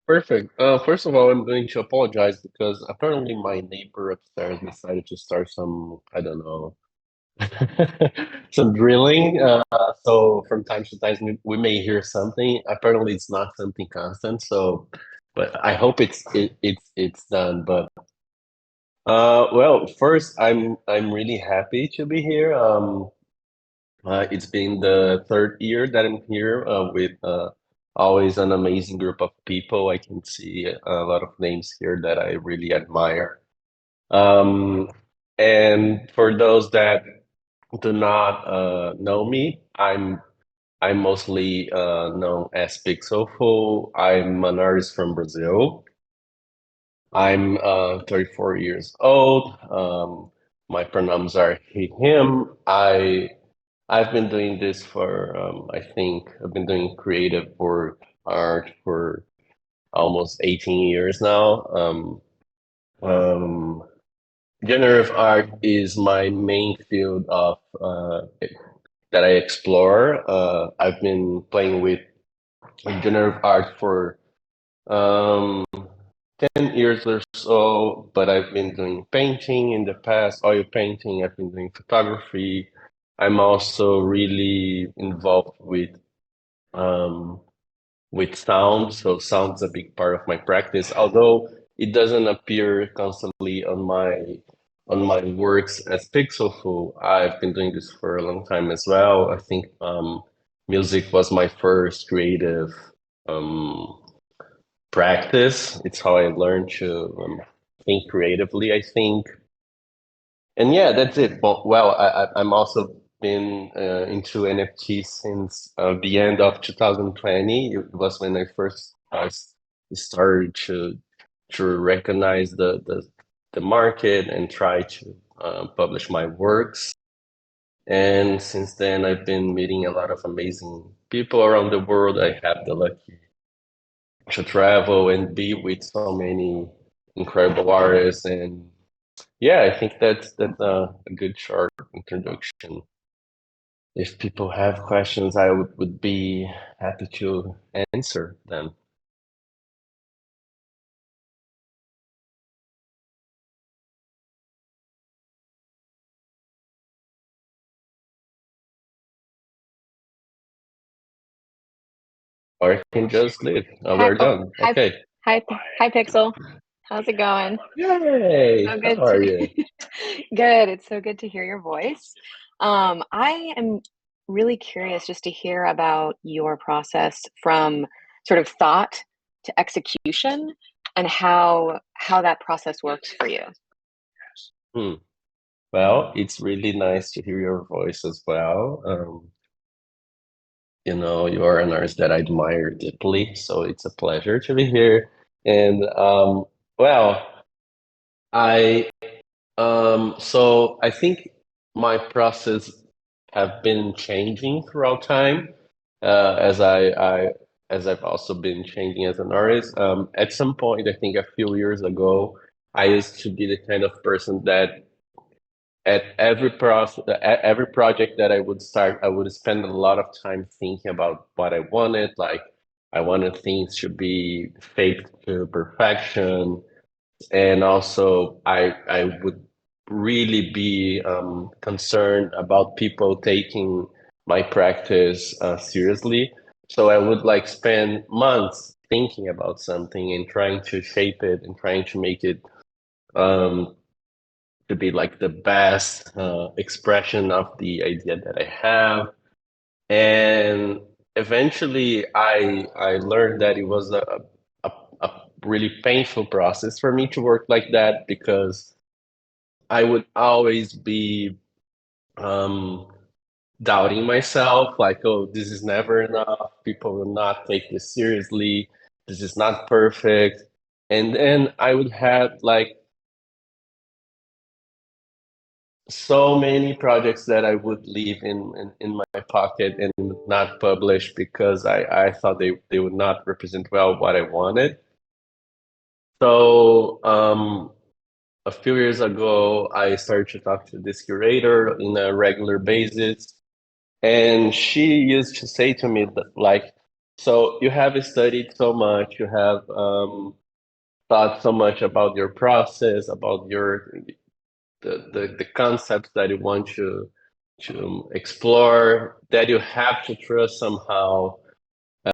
Perfect. First of all, I'm going to apologize because apparently my neighbor upstairs decided to start some, I don't know, some drilling. So from time to time we may hear something. Apparently it's not something constant. So, but I hope it's done. But well, first I'm really happy to be here. It's been the third year that I'm here with always an amazing group of people. I can see a lot of names here that I really admire. Um, and for those that do not know me, I'm mostly known as P1xelFool. I'm an artist from Brazil. I'm 34 years old. My pronouns are he, him. I've been doing this for I think I've been doing creative work, art for almost 18 years now. Um, Generative art is my main field of that I explore. I've been playing with generative art for um, 10 years or so, but I've been doing painting in the past, oil painting. I've been doing photography. I'm also really involved um, with sound. So sound's a big part of my practice, although it doesn't appear constantly on my works as Pixelful. I've been doing this for a long time as well. I think music was my first creative um, practice. It's how I learned to think creatively, I think. And yeah, that's it. Well, I'm also been into NFT since the end of 2020. It was when I first started to recognize the market and try to publish my works. And since then, I've been meeting a lot of amazing people around the world. I have the lucky to travel and be with so many incredible artists. And yeah, I think that's a good short introduction. If people have questions, I would be happy to answer them. Or I can just leave. Hi, We're oh, done. hi, Okay. hi, Pixel. How's it going? Yay! So How good to are you? good. It's so good to hear your voice. I am really curious just to hear about your process from sort of thought to execution and how that process works for you. Hmm. Well, it's really nice to hear your voice as well. You are an artist that I admire deeply, so it's a pleasure to be here. And well, I so I think my process have been changing throughout time, as as I've also been changing as an artist. At some point, I think a few years ago, I used to be the kind of person that at every project that I would start, I would spend a lot of time thinking about what I wanted. Like I wanted things to be faked to perfection, and also I would really be concerned about people taking my practice seriously. So I would like spend months thinking about something and trying to shape it and trying to make it um, to be like the best expression of the idea that I have. And eventually, I learned that it was a really painful process for me to work like that because I would always be um, doubting myself, like, oh, this is never enough. People will not take this seriously. This is not perfect. And then I would have like so many projects that I would leave in my pocket and not publish because I thought they would not represent well what I wanted. So a few years ago, I started to talk to this curator in a regular basis, and she used to say to me that like, So you have studied so much, you have thought so much about your process, about the concepts that you want to explore, that you have to trust somehow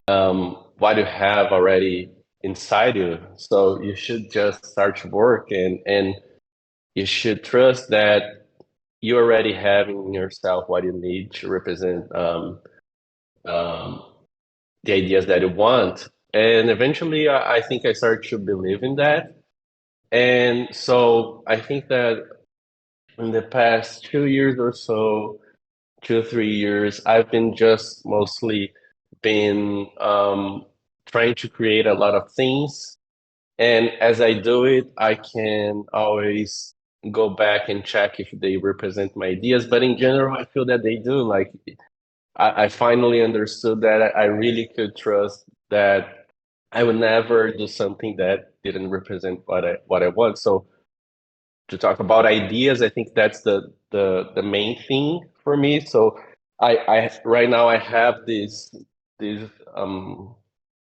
what you have already inside you. So you should just start to work, and you should trust that you already have in yourself what you need to represent um, the ideas that you want. And eventually, I think I started to believe in that. And so I think that in the past 2 years or so, 2 or 3 years, I've been just mostly been trying to create a lot of things. And as I do it, I can always go back and check if they represent my ideas. But in general, I feel that they do. Like I finally understood that I really could trust that I would never do something that didn't represent what I want. So to talk about ideas, I think that's the main thing for me. So I right now I have this um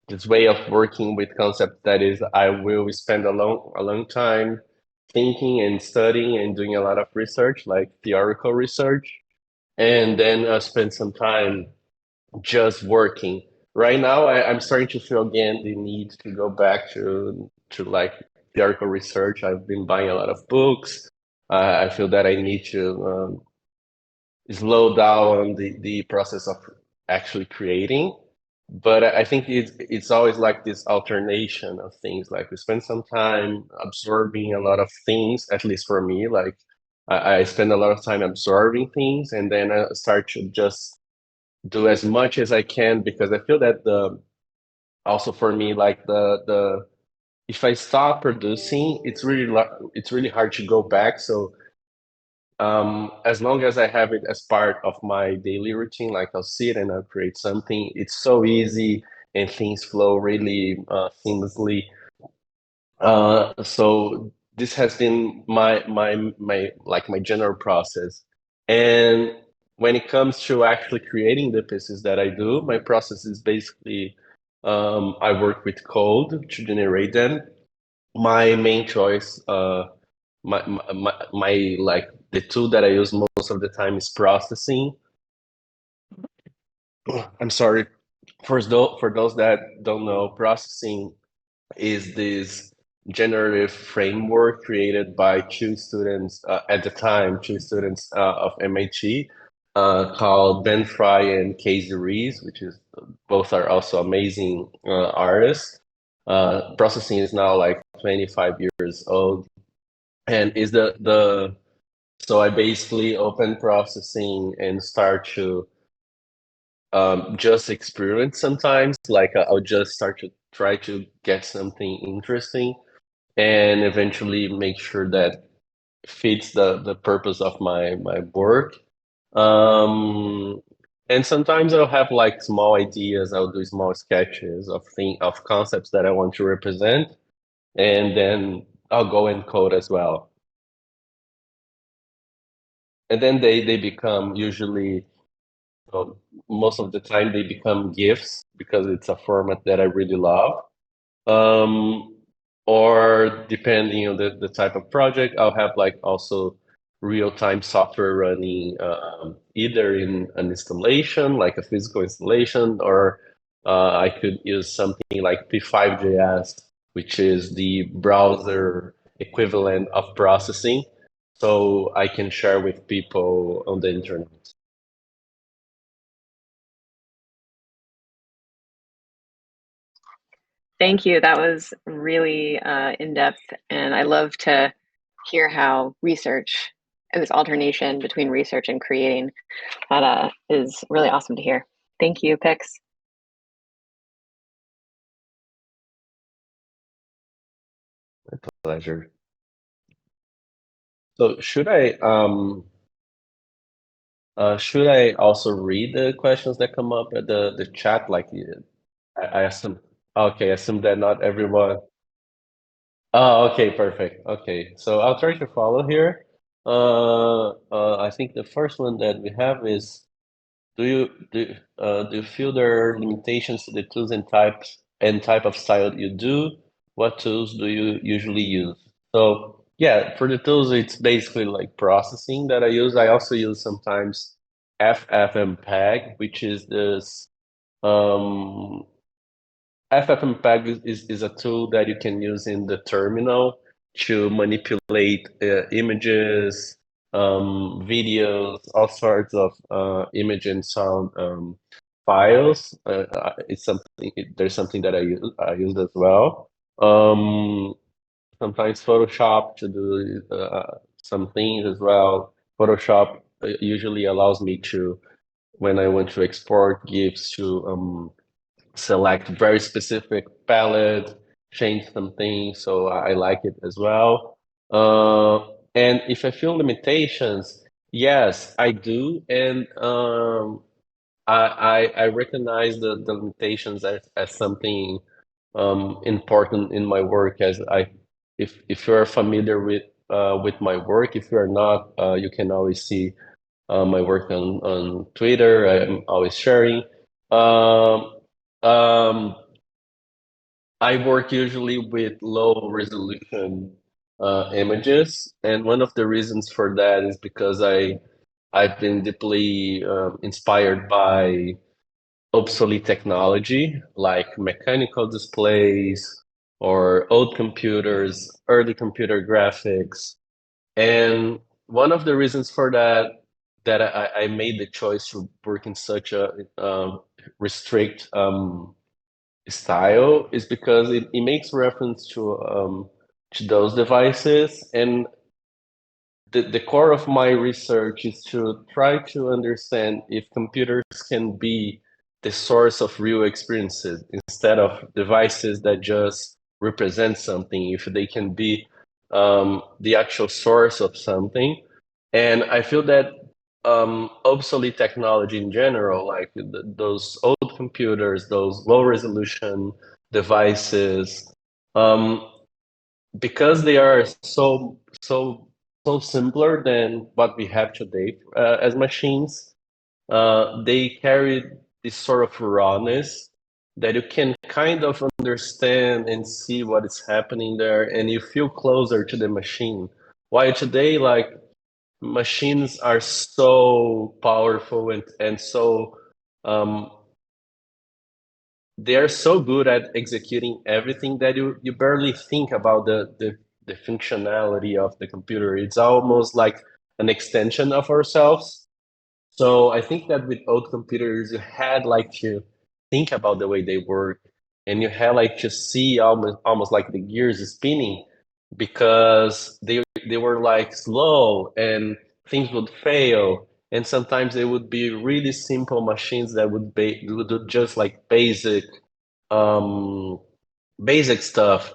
this way of working with concepts that is I will spend a long time thinking and studying and doing a lot of research, like theoretical research, and then spend some time just working. Right now, I'm starting to feel again the need to go back to like theoretical research. I've been buying a lot of books. I feel that I need to slow down the process of actually creating. But I think it's always like this alternation of things. Like we spend some time absorbing a lot of things, at least for me. Like I spend a lot of time absorbing things, and then I start to just do as much as I can, because I feel that the also for me, like the if I stop producing, it's really hard to go back. So as long as I have it as part of my daily routine, like I'll see it and I'll create something, it's so easy and things flow really seamlessly. So this has been my general process. And when it comes to actually creating the pieces that I do, my process is basically I work with code to generate them. My main choice, like the tool that I use most of the time is processing. I'm sorry. For those that don't know, processing is this generative framework created by two students at the time, two students of MIT, called Ben Fry and Casey Rees, which is both are also amazing artists. Processing is now like 25 years old, and is the so I basically open processing and start to just experiment sometimes. Like I'll just start to try to get something interesting and eventually make sure that fits the purpose of my work. Um, and sometimes I'll have like small ideas. I'll do small sketches of concepts that I want to represent, and then I'll go and code as well. And then they become usually, well, most of the time they become GIFs because it's a format that I really love. Um, or depending on the type of project, I'll have like also real-time software running either in an installation, like a physical installation, or I could use something like P5.js, which is the browser equivalent of processing, so I can share with people on the internet. Thank you. That was really in depth, and I love to hear how research and this alternation between research and creating that is really awesome to hear. Thank you, Pix. Pleasure. So should I also read the questions that come up at the chat? Like, I assume. Okay, I assume that not everyone. Oh, okay, perfect. Okay, so I'll try to follow here. I think the first one that we have is, do you feel there are limitations to the tools and type of style you do? What tools do you usually use? So yeah, for the tools, it's basically like processing that I use. I also use sometimes FFmpeg, which is this um, FFmpeg is a tool that you can use in the terminal to manipulate images, videos, all sorts of image and sound files. It's something. There's something that I use as well. Um, Sometimes Photoshop to do some things as well. Photoshop usually allows me to, when I want to export GIFs, to select very specific palette, change some things. So I like it as well. And if I feel limitations, yes, I do. And I recognize the limitations as something important in my work. As I, if you're familiar with my work, if you're not, you can always see my work on Twitter. I'm always sharing. Um, um, I work usually with low resolution images, and one of the reasons for that is because I've been deeply inspired by obsolete technology like mechanical displays or old computers, early computer graphics. And one of the reasons for that I made the choice to work in such a restrict style is because it makes reference to those devices. And the core of my research is to try to understand if computers can be the source of real experiences instead of devices that just represent something, if they can be the actual source of something. And I feel that obsolete technology in general, like those old computers, those low resolution devices, um, because they are so simpler than what we have today as machines, they carry this sort of rawness that you can kind of understand and see what is happening there, and you feel closer to the machine. While today, like machines are so powerful and so um, they are so good at executing everything that you barely think about the functionality of the computer. It's almost like an extension of ourselves. So I think that with old computers, you had like to think about the way they work, and you had like to see almost like the gears spinning because they were like slow and things would fail. And sometimes they would be really simple machines that would do just like um, basic stuff.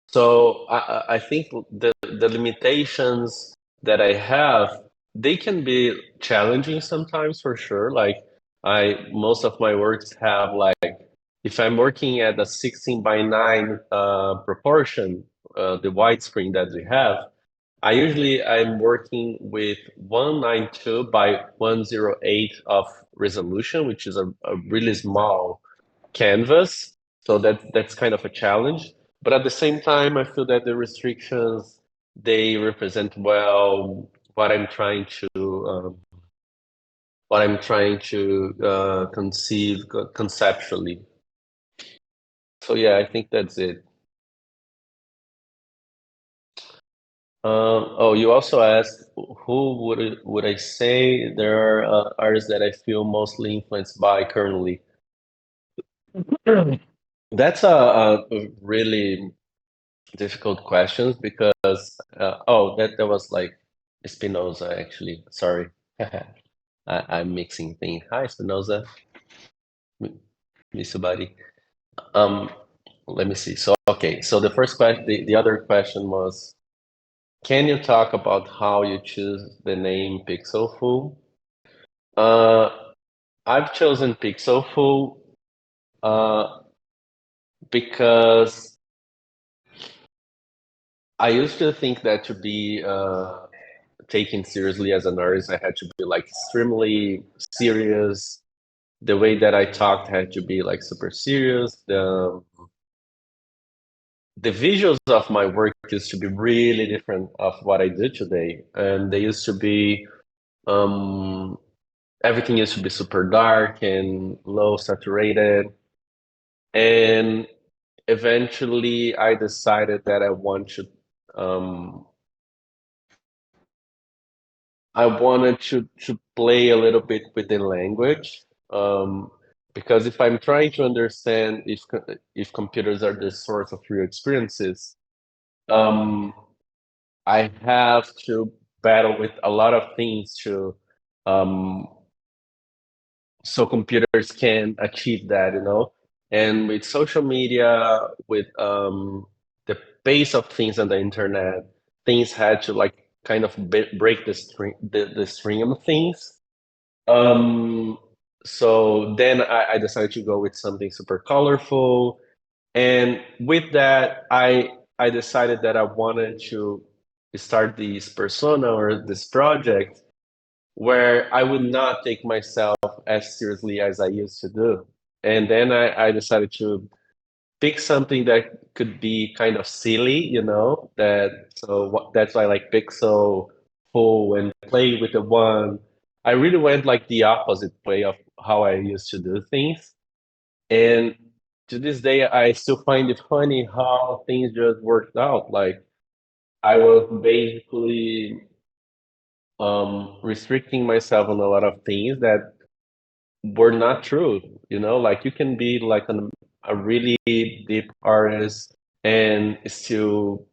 So I think the limitations that I have, they can be challenging sometimes for sure. Like most of my works have like, if I'm working at a 16 by 9 proportion, the widescreen that we have, I'm working with 192 by 108 of resolution, which is a really small canvas. So that's kind of a challenge. But at the same time, I feel that the restrictions, they represent well what I'm trying to conceive conceptually. So yeah, I think that's it. Oh, you also asked who would I say there are artists that I feel mostly influenced by currently. That's a really difficult questions because that was like Spinoza actually. Sorry, I'm mixing things. Hi Spinoza, miss you buddy. Um, Let me see. So okay, so the first question, the other question was, can you talk about how you choose the name PixelFool? Uh, I've chosen PixelFool uh, because I used to think that to be taken seriously as an artist, I had to be like extremely serious the way that I talked had to be like super serious. The visuals of my work used to be really different of what I do today, and they used to be um, everything used to be super dark and low saturated. And eventually, I decided that um, I wanted to play a little bit with the language, um, because if I'm trying to understand if computers are the source of real experiences, um, I have to battle with a lot of things to um, so computers can achieve that, you know. And with social media, with the pace of things on the internet, things had to like kind of break the string of things. Um, so then I decided to go with something super colorful, and with that, I decided that I wanted to start this persona or this project where I would not take myself as seriously as I used to do. And then I decided to pick something that could be kind of silly, you know, that's why I like pixel full and play with the one. I really went like the opposite way of how I used to do things. And to this day, I still find it funny how things just worked out. Like I was basically restricting myself on a lot of things that were not true. You know, like you can be like a really deep artist and still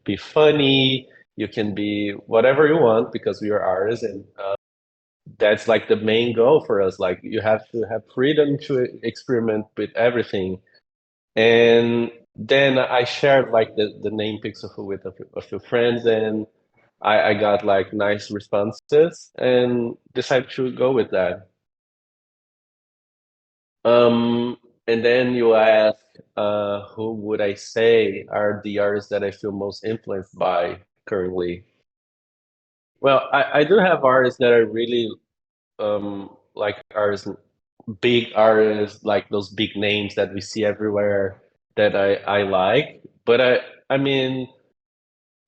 be funny. You can be whatever you want because we are artists, and that's like the main goal for us. Like you have to have freedom to experiment with everything. And then I shared like the name Pixelful with a few friends, and I got like nice responses and decided to go with that. Um, and then you ask, who would I say are the artists that I feel most influenced by currently? Well, I do have artists that are really like artists, big artists, like those big names that we see everywhere that I like. But I mean,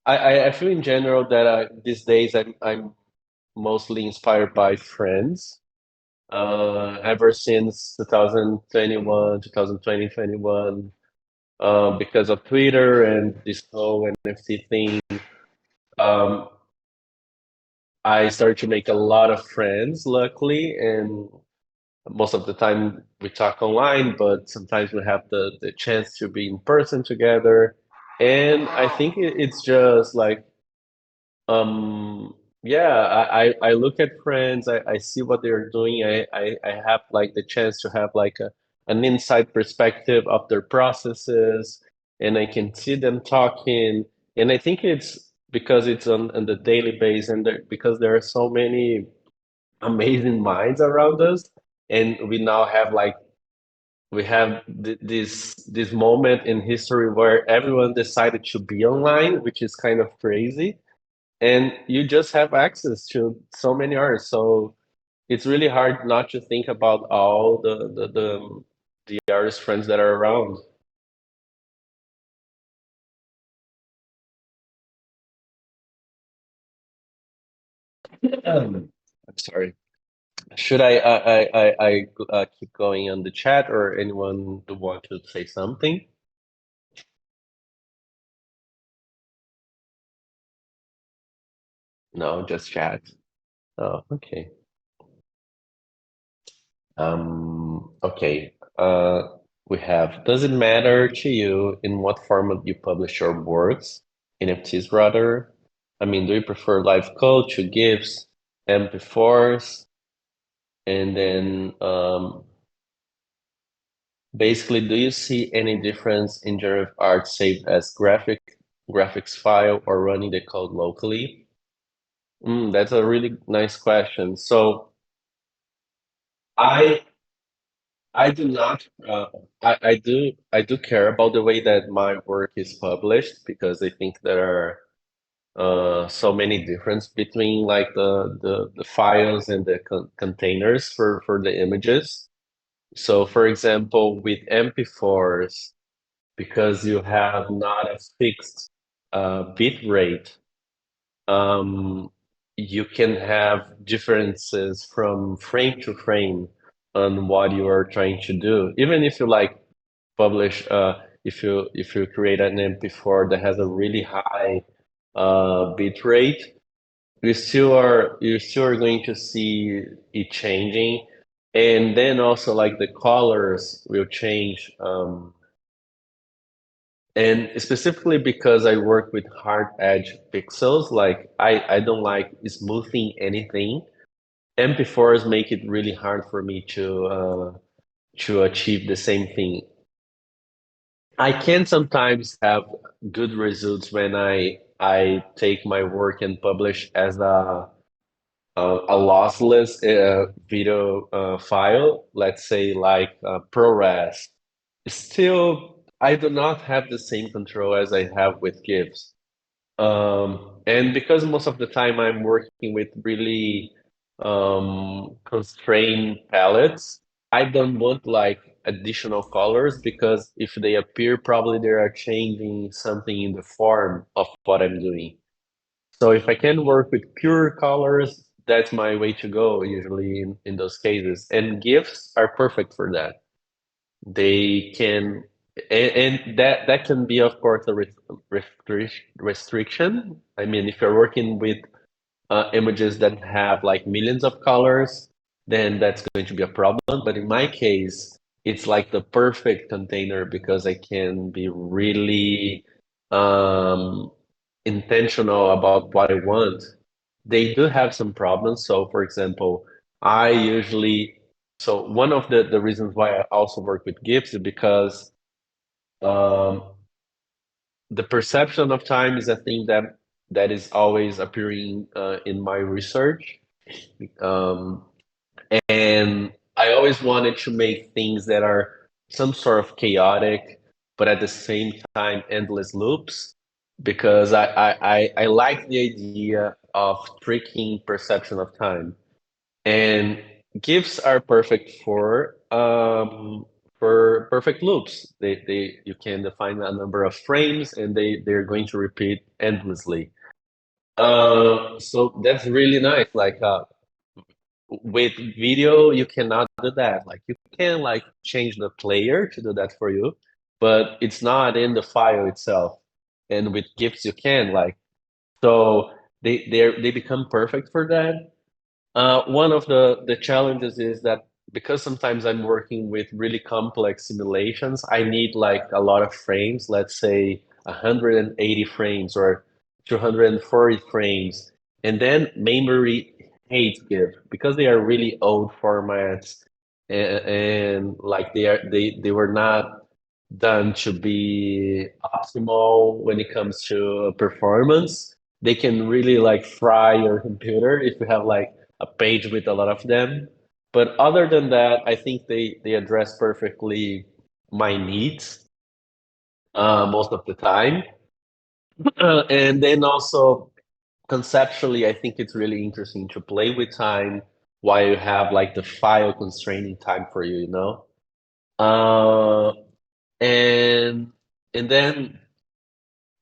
I feel in general that these days I'm mostly inspired by friends. Ever since 2021, 2020, 21, because of Twitter and this whole NFT thing, um, I started to make a lot of friends, luckily, and most of the time we talk online, but sometimes we have the chance to be in person together. And I think it's just like yeah, I look at friends, I see what they're doing. I have like the chance to have like an inside perspective of their processes, and I can see them talking. And I think it's because it's on the daily base, and because there are so many amazing minds around us, and we now have like we have this moment in history where everyone decided to be online, which is kind of crazy, and you just have access to so many artists. So it's really hard not to think about all the artist friends that are around. I'm sorry. Should I keep going on the chat, or anyone who want to say something? No, just chat. Oh, okay. Okay. We have, does it matter to you in what format you publish your works? NFTs rather? I mean, do you prefer live code to GIFs, MP4s? And then basically, do you see any difference in generative art saved as graphics file or running the code locally? That's a really nice question. So I I do not. I do care about the way that my work is published because I think there are so many difference between like the files and the containers for the images. So for example, with MP4s, because you have not a fixed bit rate, um, you can have differences from frame to frame on what you are trying to do. Even if you like publish, if you create an MP4 that has a really high bit rate, you still are going to see it changing, and then also like the colors will change. And specifically because I work with hard edge pixels, like I don't like smoothing anything. MP4s make it really hard for me to achieve the same thing. I can sometimes have good results when I take my work and publish as a lossless video file, let's say like ProRes. Still, I do not have the same control as I have with GIFs. And because most of the time I'm working with really constrained palettes, I don't want like additional colors because if they appear, probably they are changing something in the form of what I'm doing. So if I can work with pure colors, that's my way to go usually in those cases. And GIFs are perfect for that. They can, and that can be, of course, a restriction. I mean, if you're working with images that have like millions of colors, then that's going to be a problem. But in my case, it's like the perfect container because I can be really um, intentional about what I want. They do have some problems. So, for example, I usually, so one of the reasons why I also work with GIFs is because um, the perception of time is a thing that is always appearing in my research. Um, and I always wanted to make things that are some sort of chaotic, but at the same time, endless loops, because I like the idea of tricking perception of time. And GIFs are perfect for perfect loops. They you can define a number of frames and they're going to repeat endlessly. So that's really nice. Like with video, you cannot do that. Like you can like change the player to do that for you, but it's not in the file itself. And with GIFs, you can like so they become perfect for that. One of the challenges is that because sometimes I'm working with really complex simulations, I need like a lot of frames, let's say 180 frames or 240 frames. And then memory hates GIF because they are really old formats and like they were not done to be optimal when it comes to performance. They can really like fry your computer if you have like a page with a lot of them. But other than that, I think they address perfectly my needs most of the time. And then also conceptually, I think it's really interesting to play with time while you have like the file constraining time for you, you know? Uh, and and then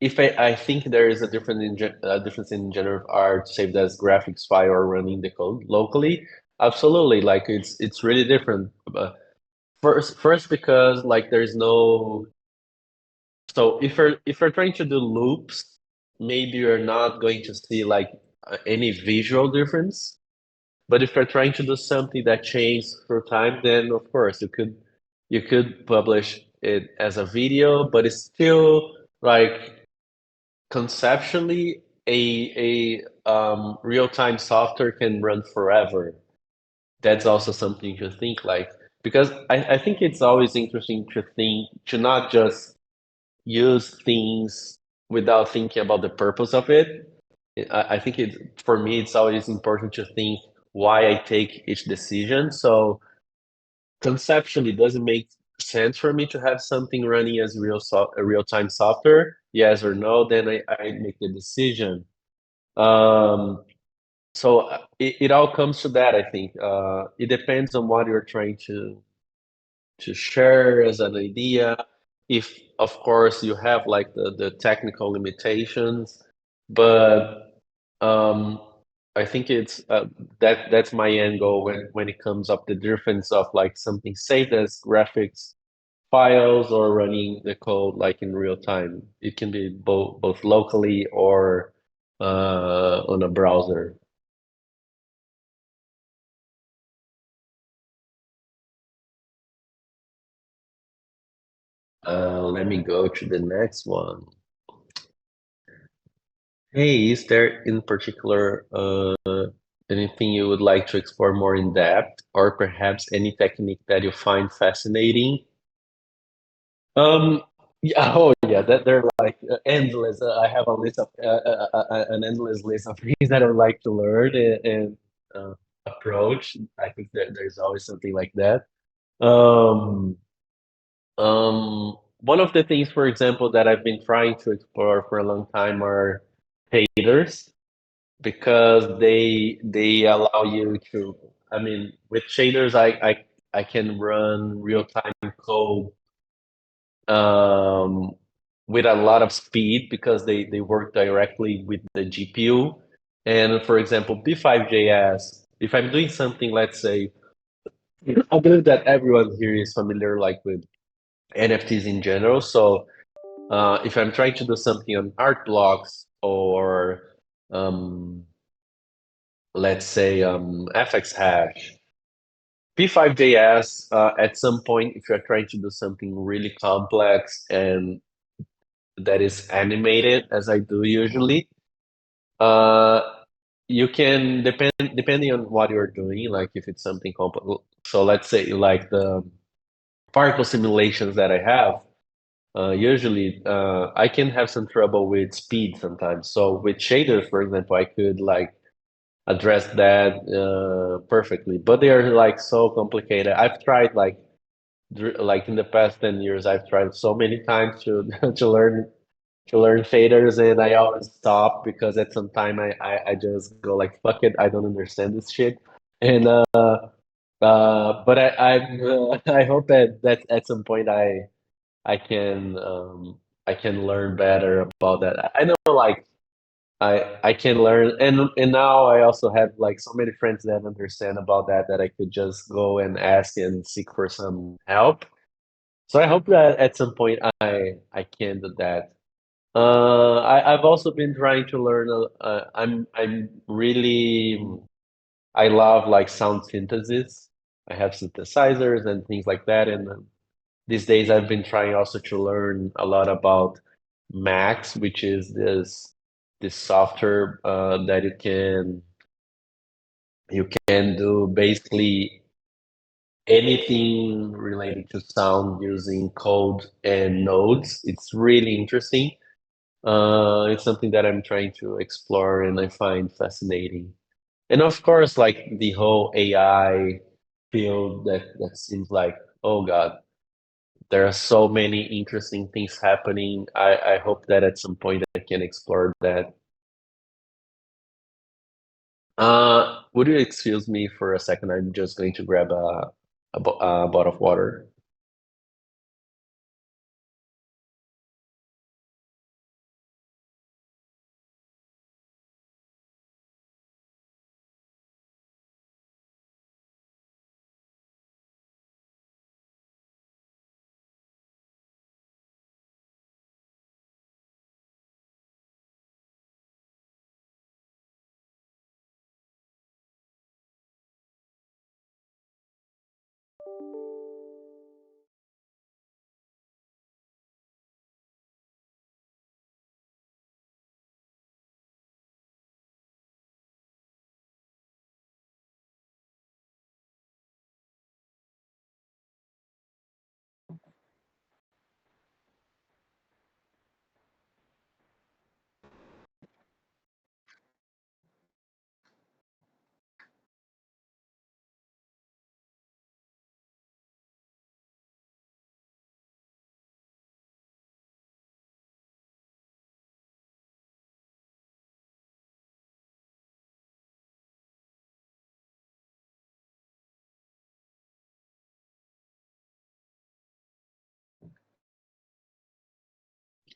if I think there is a difference in generative art saved as graphics file or running the code locally. Absolutely, like it's really different. First because like there's no so if you're trying to do loops, maybe you're not going to see like any visual difference. But if you're trying to do something that changes through time, then of course you could publish it as a video, but it's still like conceptually a real-time software can run forever. That's also something to think like because I think it's always interesting to think to not just use things without thinking about the purpose of it. I think it for me it's always important to think why I take each decision. So conceptually, does it make sense for me to have something running as a real-time software? Yes or no? Then I make the decision. Um, so it all comes to that, I think. It depends on what you're trying to share as an idea. If, of course, you have like the technical limitations, but um, I think it's that's my end goal when it comes up the difference of like something saved as graphics files or running the code like in real time. It can be both locally or on a browser. Let me go to the next one. Hey, is there in particular anything you would like to explore more in depth, or perhaps any technique that you find fascinating? Um, yeah, oh yeah, that they're like endless. I have a list of an endless list of things that I would like to learn and approach. I think that there's always something like that. Um, One of the things, for example, that I've been trying to explore for a long time are shaders because they allow you to. I mean, with shaders, I can run real time code um, with a lot of speed because they work directly with the GPU. And for example, P5.js, if I'm doing something, let's say, I believe that everyone here is familiar like with NFTs in general. So if I'm trying to do something on art blocks or um, let's say FX hash, P5.js at some point, if you're trying to do something really complex and that is animated, as I do usually, uh, you can depending on what you're doing, like if it's something complex. So let's say like the particle simulations that I have. Usually, I can have some trouble with speed sometimes. So with shaders, for example, I could like address that perfectly, but they are like so complicated. I've tried like in the past 10 years, I've tried so many times to to learn faders, and I always stop because at some time I just go like fuck it, I don't understand this shit. And but I hope that at some point I can I can learn better about that. I know like I can learn, and now I also have like so many friends that understand about that that I could just go and ask and seek for some help. So I hope that at some point I can do that. I've also been trying to learn. I'm really I love like sound synthesis. I have synthesizers and things like that, and these days I've been trying also to learn a lot about Max, which is this software that you can do basically anything related to sound using code and nodes. It's really interesting. It's something that I'm trying to explore and I find fascinating. And of course, like the whole AI field that seems like, oh God, there are so many interesting things happening. I hope that at some point I can explore that. Would you excuse me for a second? I'm just going to grab a bottle of water.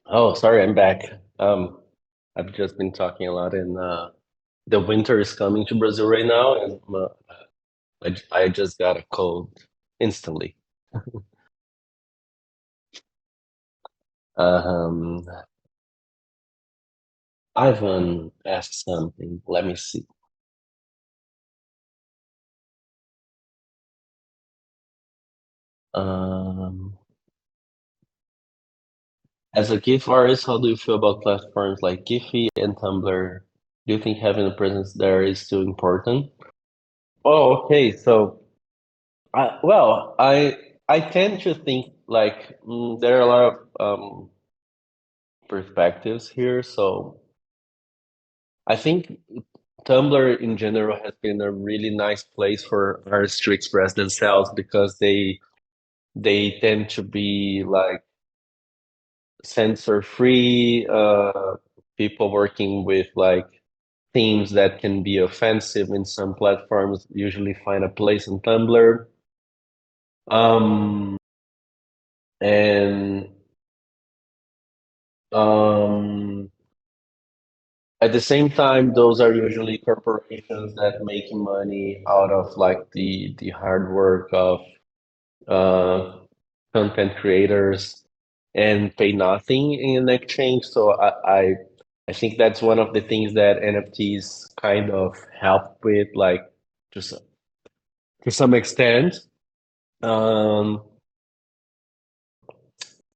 Oh, sorry, I'm back. Um, I've just been talking a lot, and the winter is coming to Brazil right now, and I just got a cold instantly. Um, Ivan asked something. Let me see. Um, as a GIF artist, how do you feel about platforms like Giphy and Tumblr? Do you think having a presence there is still important? Oh, okay. So, I tend to think like there are a lot of perspectives here. So I think Tumblr in general has been a really nice place for artists to express themselves because they tend to be like censor free, people working with like themes that can be offensive in some platforms usually find a place in Tumblr. And um At the same time, those are usually corporations that make money out of like the hard work of uh, content creators and pay nothing in exchange. So I think that's one of the things that NFTs kind of help with, like just to some extent. Um,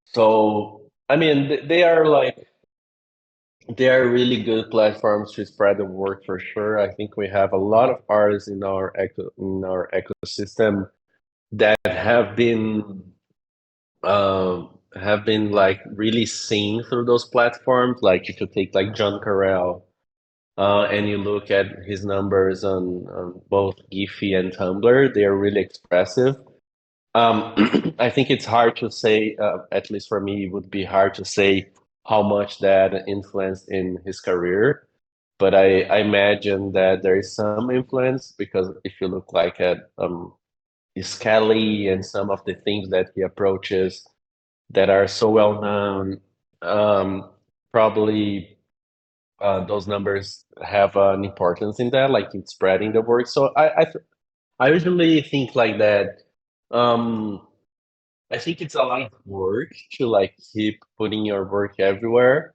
so I mean, they are like they are really good platforms to spread the work for sure. I think we have a lot of artists in our ecosystem that have been like really seen through those platforms. Like if you take like John Carell, and you look at his numbers on both Giphy and Tumblr, they are really expressive. I think it's hard to say, at least for me, it would be hard to say how much that influenced in his career. But I imagine that there is some influence because if you look like at Skelly and some of the things that he approaches that are so well known, um, probably those numbers have an importance in that, like in spreading the work. So I usually think like that. Um, I think it's a lot of work to like keep putting your work everywhere,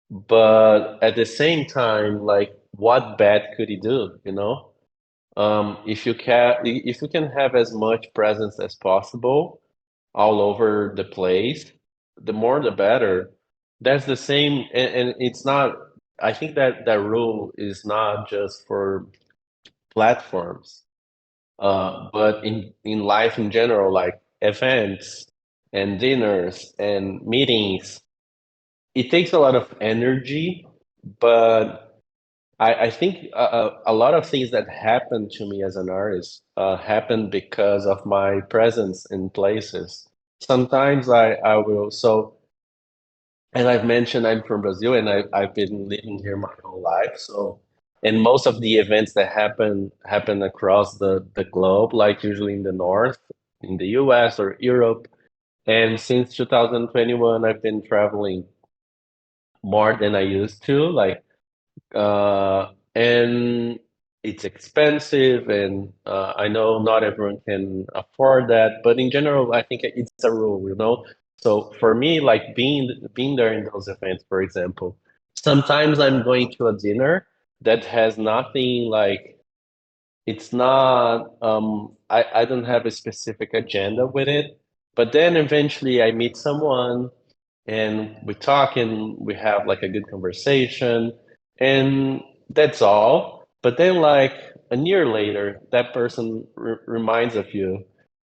but at the same time, like what bad could he do, you know? If you can have as much presence as possible all over the place, the more the better. That's the same, and it's not. I think that that rule is not just for platforms, but in life in general, like events and dinners and meetings. It takes a lot of energy, but I think a lot of things that happen to me as an artist happen because of my presence in places. Sometimes I will, so, as I've mentioned, I'm from Brazil and I've been living here my whole life. So, and most of the events that happen across the globe, like usually in the north, in the US or Europe. And since 2021, I've been traveling more than I used to. Like and it's expensive, and I know not everyone can afford that, but in general, I think it's a rule, you know. So for me, like being there in those events, for example, sometimes I'm going to a dinner that has nothing like it's not I don't have a specific agenda with it, but then eventually I meet someone and we talk and we have like a good conversation and that's all. But then like a year later that person reminds of you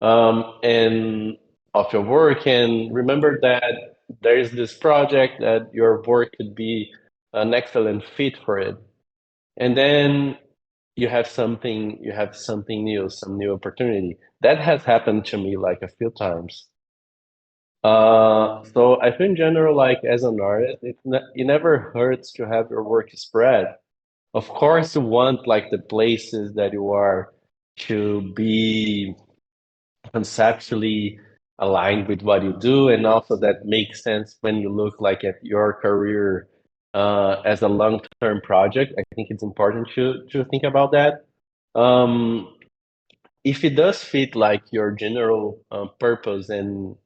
and of your work and remember that there is this project that your work could be an excellent fit for it, and then you have something new, some new opportunity. That has happened to me like a few times. So I think in general, like as an artist, it never hurts to have your work spread. Of course, you want like the places that you are to be conceptually aligned with what you do, and also that makes sense when you look like at your career as a long-term project. I think it's important to think about that. Um, if it does fit like your general purpose and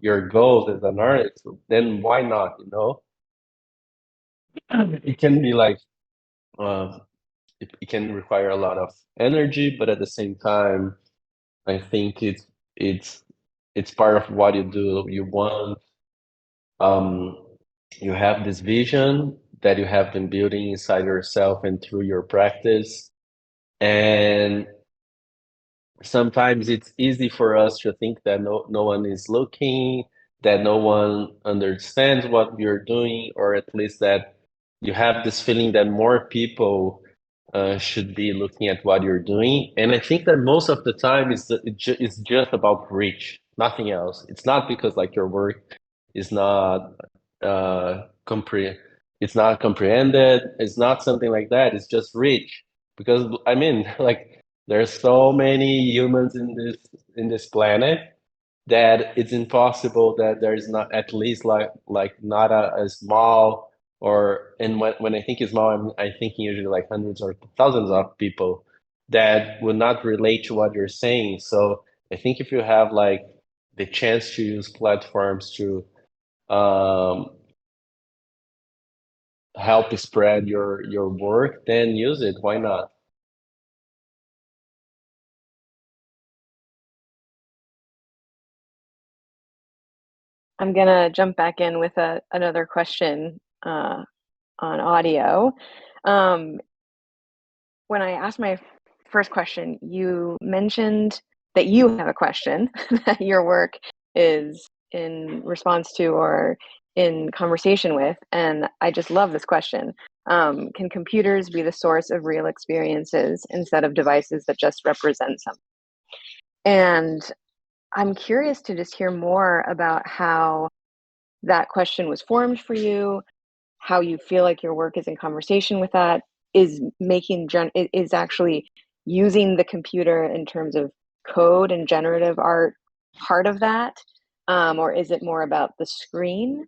your goals as an artist, then why not? You know, it can be like uh, it can require a lot of energy, but at the same time, I think it's it's part of what you do. You want um, you have this vision that you have been building inside yourself and through your practice, and sometimes it's easy for us to think that no one is looking, that no one understands what you're doing, or at least that you have this feeling that more people should be looking at what you're doing. And I think that most of the time it's just about reach, nothing else. It's not because like your work is not compre it's not comprehended. It's not something like that. It's just reach. Because I mean, like there's so many humans in this planet that it's impossible that there's not at least like not a small or and when I think is small, I'm thinking usually like hundreds or thousands of people that would not relate to what you're saying. So I think if you have like the chance to use platforms to um, help spread your work, then use it. Why not? I'm gonna jump back in with another question on audio. Um, when I asked my first question, you mentioned that you have a question that your work is in response to or in conversation with, and I just love this question. Can computers be the source of real experiences instead of devices that just represent some? And I'm curious to just hear more about how that question was formed for you, how you feel like your work is in conversation with that, is is actually using the computer in terms of code and generative art part of that, or is it more about the screen?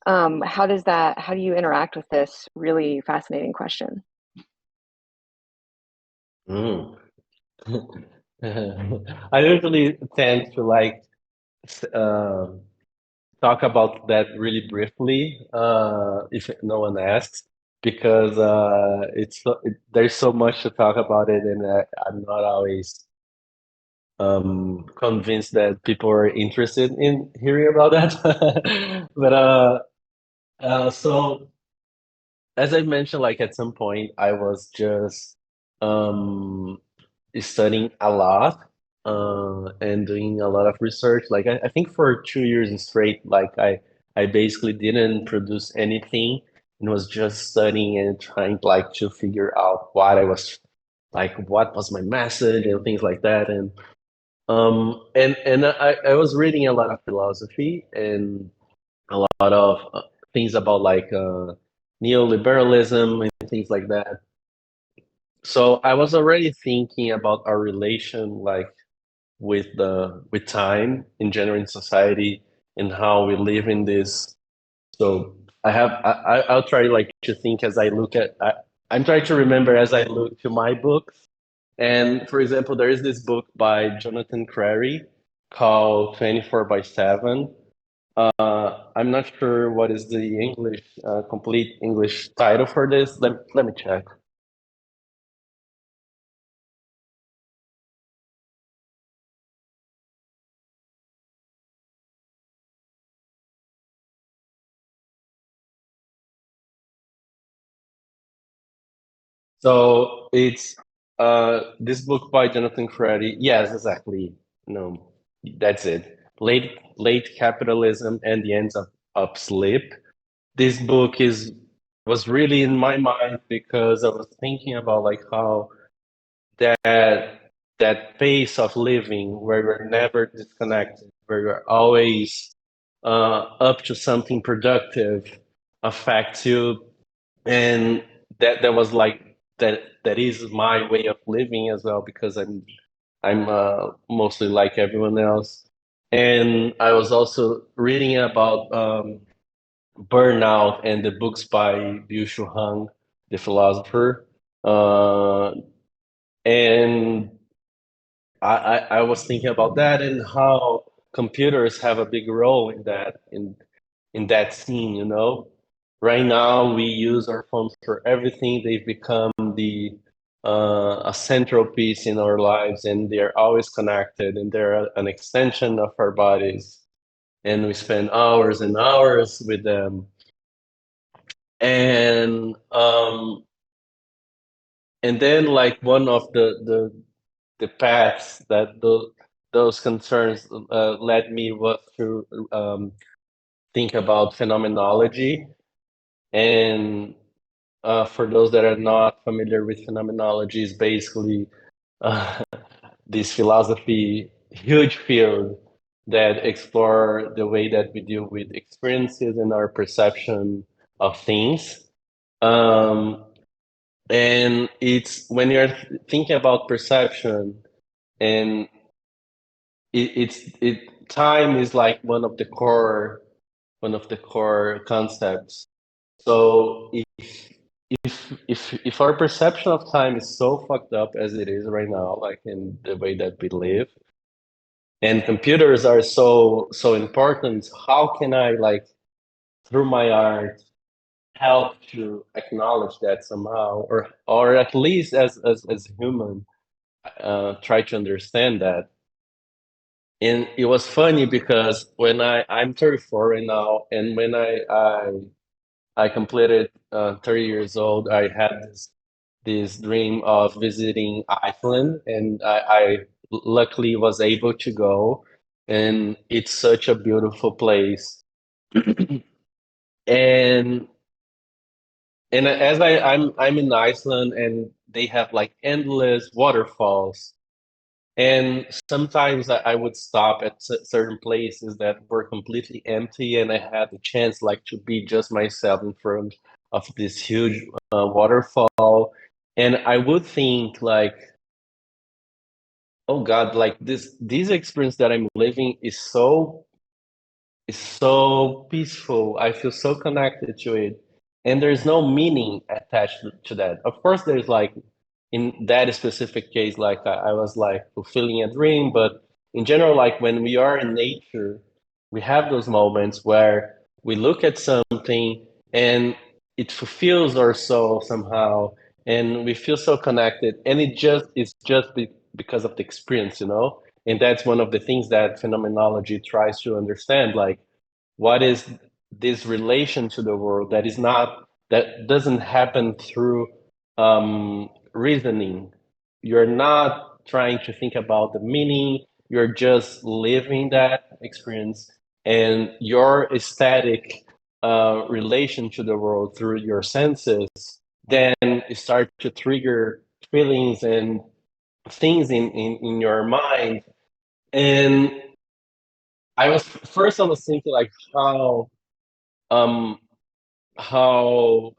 How do you interact with this really fascinating question? Mm. I usually tend to like s- um talk about that really briefly, if no one asks, because there's so much to talk about it, and I'm not always convinced that people are interested in hearing about that. But so as I mentioned, like at some point, I was just um, studying a lot and doing a lot of research. Like I think for 2 years straight, I basically didn't produce anything and was just studying and trying like to figure out what I was like, what was my message and things like that. And I was reading a lot of philosophy and a lot of things about like neoliberalism and things like that. So I was already thinking about our relation like with time in general in society and how we live in this. So I'll try like to think as I look at I'm trying to remember as I look to my books. And for example, there is this book by Jonathan Crary called 24 by 7. I'm not sure what is the English complete English title for this. Let me check. So it's this book by Jonathan Crary. Yes, exactly. No, that's it. Late capitalism and the ends of sleep. This book is was really in my mind because I was thinking about like how that pace of living where we're never disconnected, where we're always up to something productive affects you, and that was like that is my way of living as well because I'm mostly like everyone else, And I was also reading about burnout and the books by Byung-Chul Han, the philosopher. Uh, and I was thinking about that and how computers have a big role in that scene, you know. Right now we use our phones for everything. They've become the a central piece in our lives, and they're always connected, and they're an extension of our bodies, and we spend hours and hours with them. And and then like one of the paths that those concerns led me was to think about phenomenology. And for those that are not familiar with phenomenology, is basically uh, this philosophy, huge field that explore the way that we deal with experiences and our perception of things. Um, and it's when you're thinking about perception, and time is like one of the core concepts. So if our perception of time is so fucked up as it is right now, like in the way that we live, and computers are so important, how can I, like, through my art, help to acknowledge that somehow, or at least as human, try to understand that. And it was funny because when I'm 34 right now, and when I completed 30 years old, I had this dream of visiting Iceland, and I luckily was able to go, and it's such a beautiful place. And as I'm in Iceland, and they have like endless waterfalls. And sometimes I would stop at certain places that were completely empty, and I had the chance like to be just myself in front of this huge waterfall. And I would think like, oh God, like this experience that I'm living is so peaceful. I feel so connected to it, and there's no meaning attached to that. Of course, there's like in that specific case, like I was like fulfilling a dream, but in general, like when we are in nature, we have those moments where we look at something and it fulfills our soul somehow, and we feel so connected, and it's just because of the experience, you know. And that's one of the things that phenomenology tries to understand, like what is this relation to the world that doesn't happen through reasoning. You're not trying to think about the meaning, you're just living that experience, and your aesthetic relation to the world through your senses then start to trigger feelings and things in your mind. And I was thinking like um how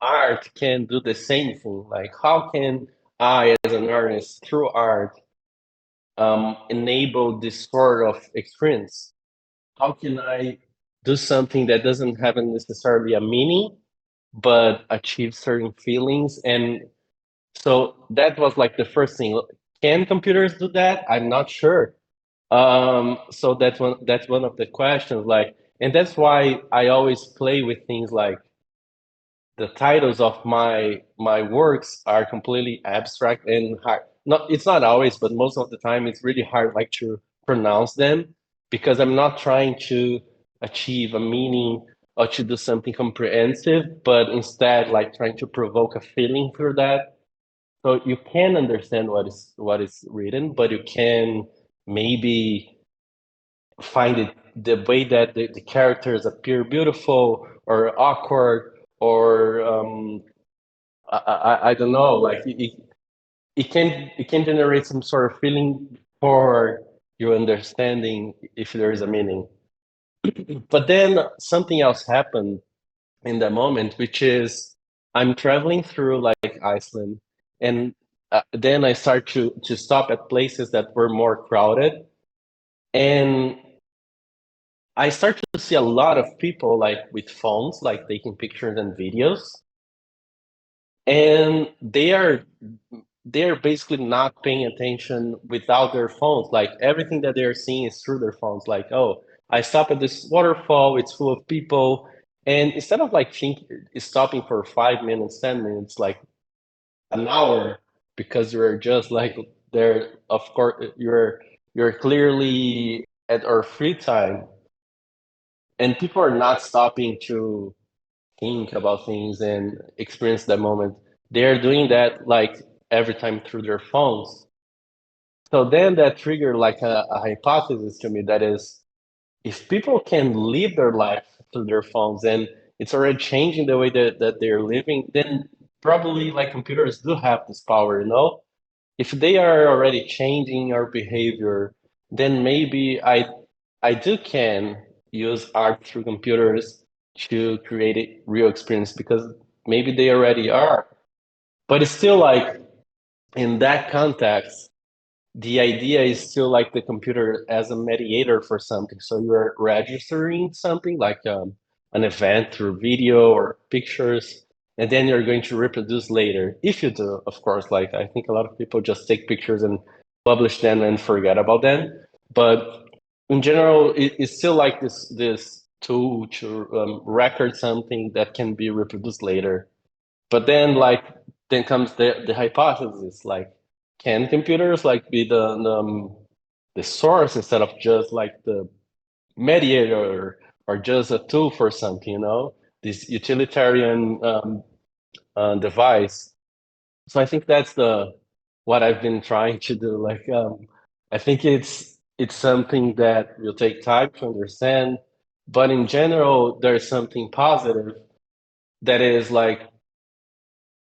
art can do the same thing. Like how can I as an artist through art enable this sort of experience? How can I do something that doesn't have necessarily a meaning but achieve certain feelings? And so that was like the first thing. Can computers do that? I'm not sure. So that's one of the questions, like, and that's why I always play with things like the titles of my works are completely abstract and hard. Not, it's not always, but most of the time it's really hard like to pronounce them, because I'm not trying to achieve a meaning or to do something comprehensive, but instead like trying to provoke a feeling through that. So you can understand what is written, but you can maybe find it the way that the characters appear beautiful or awkward, or I don't know, like it can generate some sort of feeling for your understanding if there is a meaning. But then something else happened in that moment, which is I'm traveling through like Iceland, and then I start to stop at places that were more crowded, And I start to see a lot of people like with phones, like taking pictures and videos, and they're basically not paying attention without their phones. Like everything that they're seeing is through their phones. Like, oh, I stop at this waterfall, it's full of people. And instead of like stopping for 5 minutes, 10 minutes, like an hour, because you're just like there, of course, you're clearly at our free time, and people are not stopping to think about things and experience that moment. They're doing that like every time through their phones. So then that triggered like a hypothesis to me, that is, if people can live their life through their phones and it's already changing the way that they're living, then probably like computers do have this power, you know? If they are already changing our behavior, then maybe I do can use art through computers to create a real experience, because maybe they already are. But it's still like, in that context, the idea is still like the computer as a mediator for something. So you're registering something like an event through video or pictures, and then you're going to reproduce later. If you do, of course, like I think a lot of people just take pictures and publish them and forget about them. But in general, it's still like this tool to record something that can be reproduced later. But then like then comes the hypothesis, like, can computers like be the source instead of just like the mediator, or just a tool for something, you know, this utilitarian device. So I think that's the what I've been trying to do. Like I think it's something that will take time to understand, but in general, there's something positive, that is like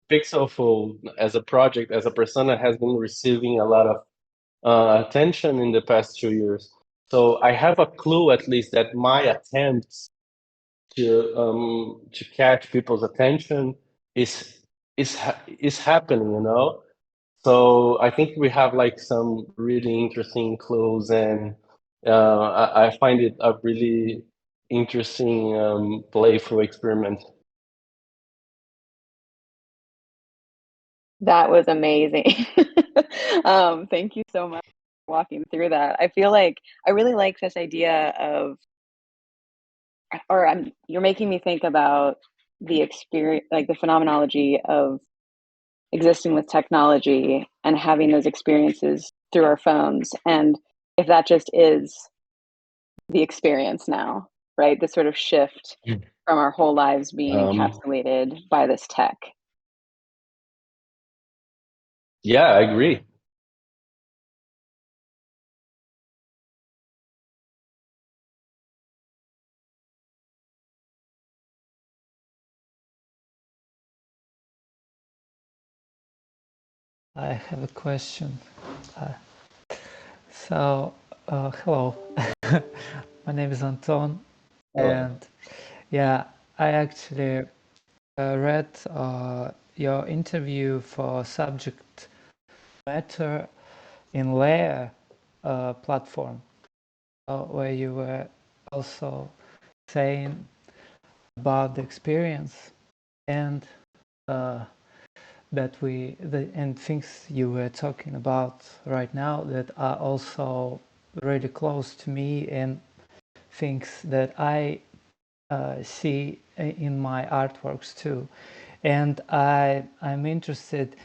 Pixelful as a project, as a persona, has been receiving a lot of attention in the past 2 years. So I have a clue, at least, that my attempts to catch people's attention is happening, you know. So I think we have like some really interesting clues, and I find it a really interesting playful experiment. That was amazing. Thank you so much for walking through that. I feel like I really like this idea of, or you're making me think about the experience, like the phenomenology of existing with technology and having those experiences through our phones. And if that just is the experience now, right? This sort of shift from our whole lives being Um, encapsulated by this tech. yeah, I agree. I have a question. Uh, so, hello. My name is Anton, Oh, and yeah, I actually read your interview for subject matter in Layer platform, where you were also saying about the experience and uh, and things you were talking about right now that are also really close to me, and things that I see in my artworks too. And I'm interested,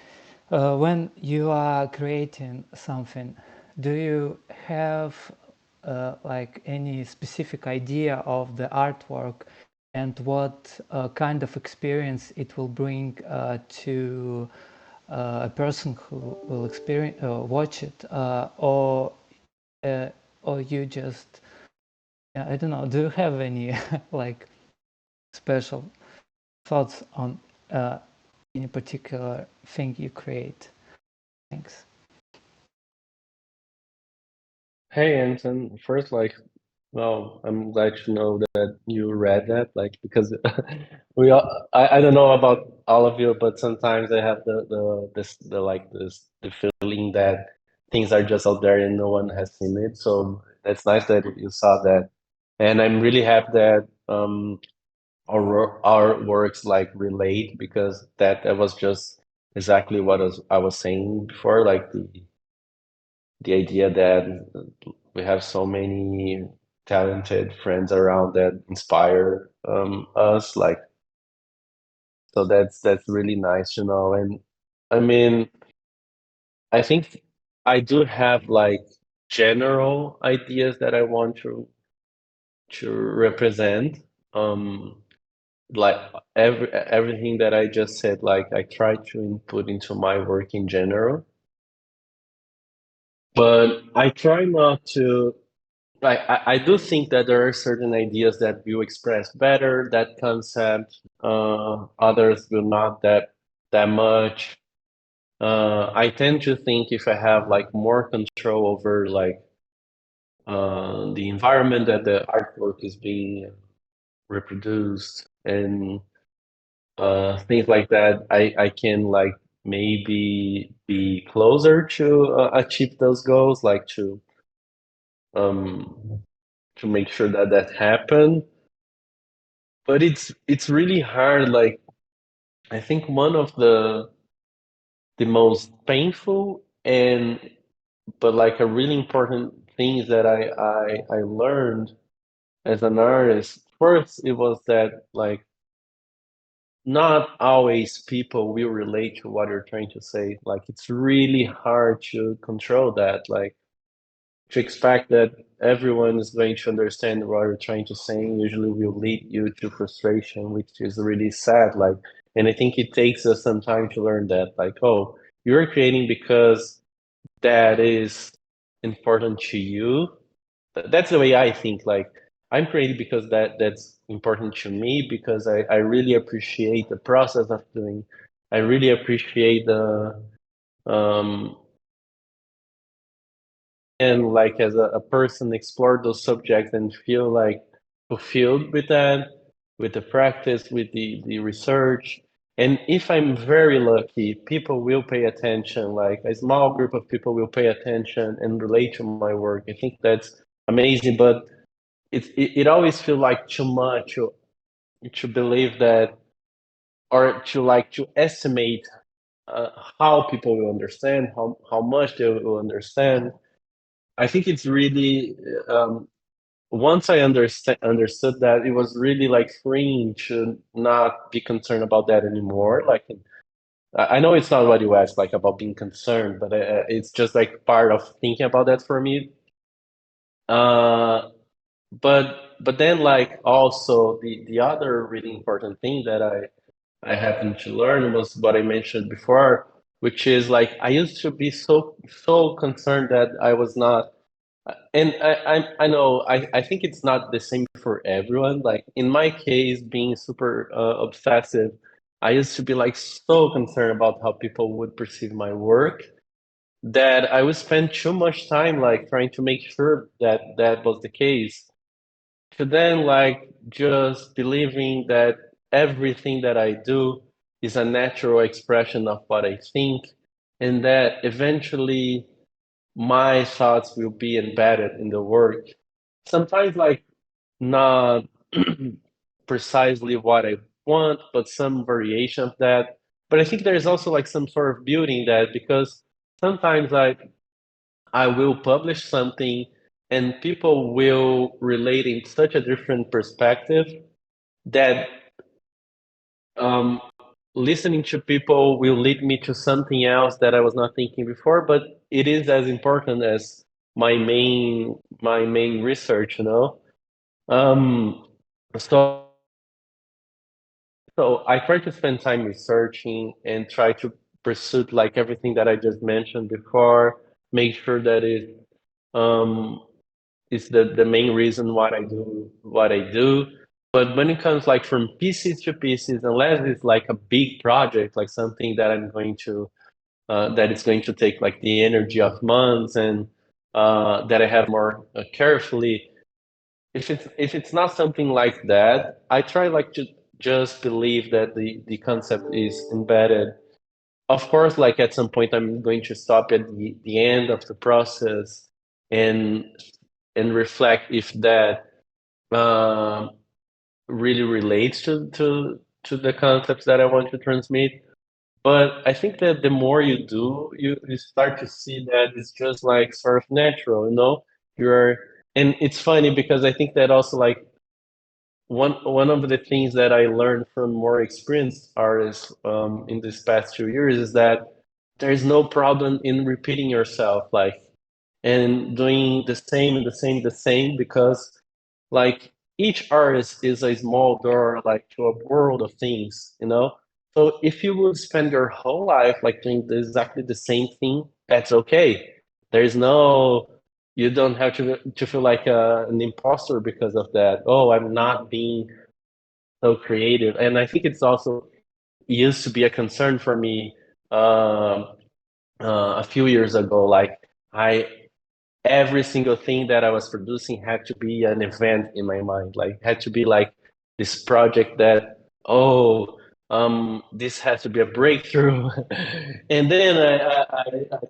when you are creating something, do you have like any specific idea of the artwork and what kind of experience it will bring to a person who will experience watch it, uh, or you just, I don't know, do you have any like special thoughts on any particular thing you create? Thanks. hey, Anton. First, like, well, I'm glad to know that you read that, like, because we all, I don't know about all of you, but sometimes I have the feeling that things are just out there and no one has seen it. So that's nice that you saw that, and I'm really happy that our works like relate, because that was just exactly what I was saying before, like the idea that we have so many talented friends around that inspire us, like, so that's really nice to know. And I mean, I think I do have like general ideas that I want to represent. Um, like everything that I just said, like I try to input into my work in general, but I try not to. I do think that there are certain ideas that will express better that concept. Others will not that much. I tend to think if I have like more control over like the environment that the artwork is being reproduced and things like that, I can like maybe be closer to achieve those goals, like um, to make sure that that happen. But it's really hard. Like I think one of the most painful and but like a really important things that I learned as an artist. First, it was that like not always people will relate to what you're trying to say. Like it's really hard to control that. Like to expect that everyone is going to understand what you're trying to say usually will lead you to frustration, which is really sad. Like, and I think it takes us some time to learn that. Like, oh, you're creating because that is important to you. That's the way I think. Like I'm creating because that's important to me, because I really appreciate the process of doing. I really appreciate the um and like as a person explore those subjects and feel like fulfilled with that, with the practice, with the research. And if I'm very lucky, people will pay attention, like a small group of people will pay attention and relate to my work. I think that's amazing, but it always feels like too much to believe that, or to like to estimate uh, how people will understand, how much they will understand. I think it's really once I understood that, it was really like freeing to not be concerned about that anymore. Like I know it's not what you asked, like about being concerned, but it's just like part of thinking about that for me. Uh, but then like also the other really important thing that I happened to learn was what I mentioned before, which is like I used to be so concerned that I was not. And I know I think it's not the same for everyone. Like in my case, being super obsessive, I used to be like so concerned about how people would perceive my work that I would spend too much time like trying to make sure that that was the case. To then like just believing that everything that I do is a natural expression of what I think, and that eventually my thoughts will be embedded in the work. Sometimes like not precisely what I want, but some variation of that. But I think there's also like some sort of beauty in that, because sometimes I will publish something and people will relate in such a different perspective that um, listening to people will lead me to something else that I was not thinking before, but it is as important as my main research, you know. Um, so so I try to spend time researching and try to pursue like everything that I just mentioned before, make sure that it um is the main reason why I do what I do. But when it comes like from pieces to pieces, unless it's like a big project, like something that I'm going to that is going to take like the energy of months and that I have more carefully. If it's not something like that, I try like to just believe that the concept is embedded. Of course, like at some point, I'm going to stop at the end of the process and and reflect if that really relates to the concepts that I want to transmit. But I think that the more you do, you start to see that it's just like sort of natural, you know? You're, and it's funny because I think that also like one of the things that I learned from more experienced artists in this past 2 years is that there's no problem in repeating yourself, like, and doing the same and the same, the same, because like each artist is a small door like to a world of things, you know? So if you would spend your whole life like doing exactly the same thing, that's okay. There's no, you don't have to feel like an imposter because of that. Oh, I'm not being so creative. And I think it's also used to be a concern for me a few years ago. Like I every single thing that I was producing had to be an event in my mind. Like had to be like this project that, oh, this has to be a breakthrough. And then I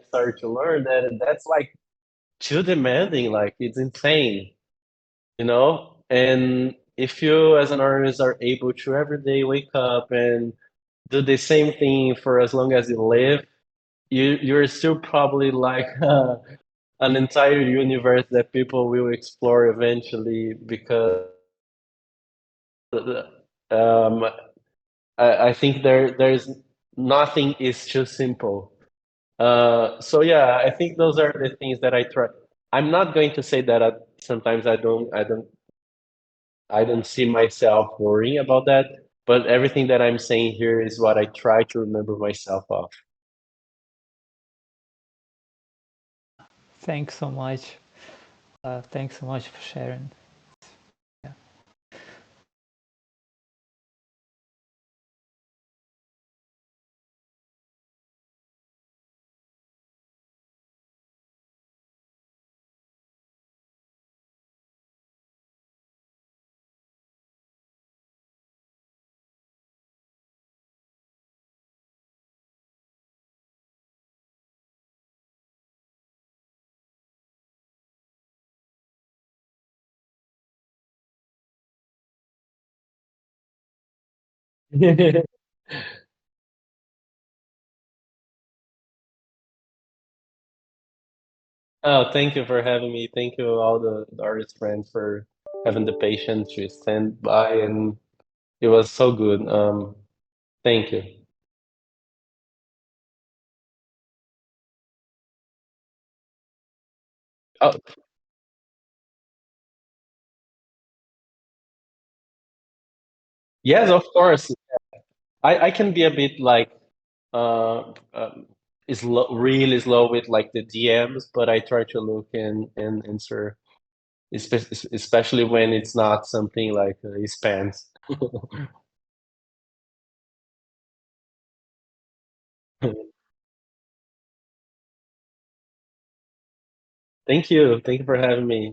started to learn that that's like too demanding. Like it's insane, you know? And if you as an artist are able to every day wake up and do the same thing for as long as you live, you're still probably like an entire universe that people will explore eventually because um, I think there's nothing is too simple. So yeah, I think those are the things that I try. I'm not going to say that sometimes I don't see myself worrying about that, but everything that I'm saying here is what I try to remember myself of. Thanks so much. Thanks so much for sharing. Yeah. Oh, thank you for having me. Thank you all the artist friends for having the patience to stand by, and it was so good. Thank you. Oh, yes, of course. I can be a bit like really slow with like the DMs, but I try to look and answer, especially when it's not something like spams. Thank you. Thank you for having me.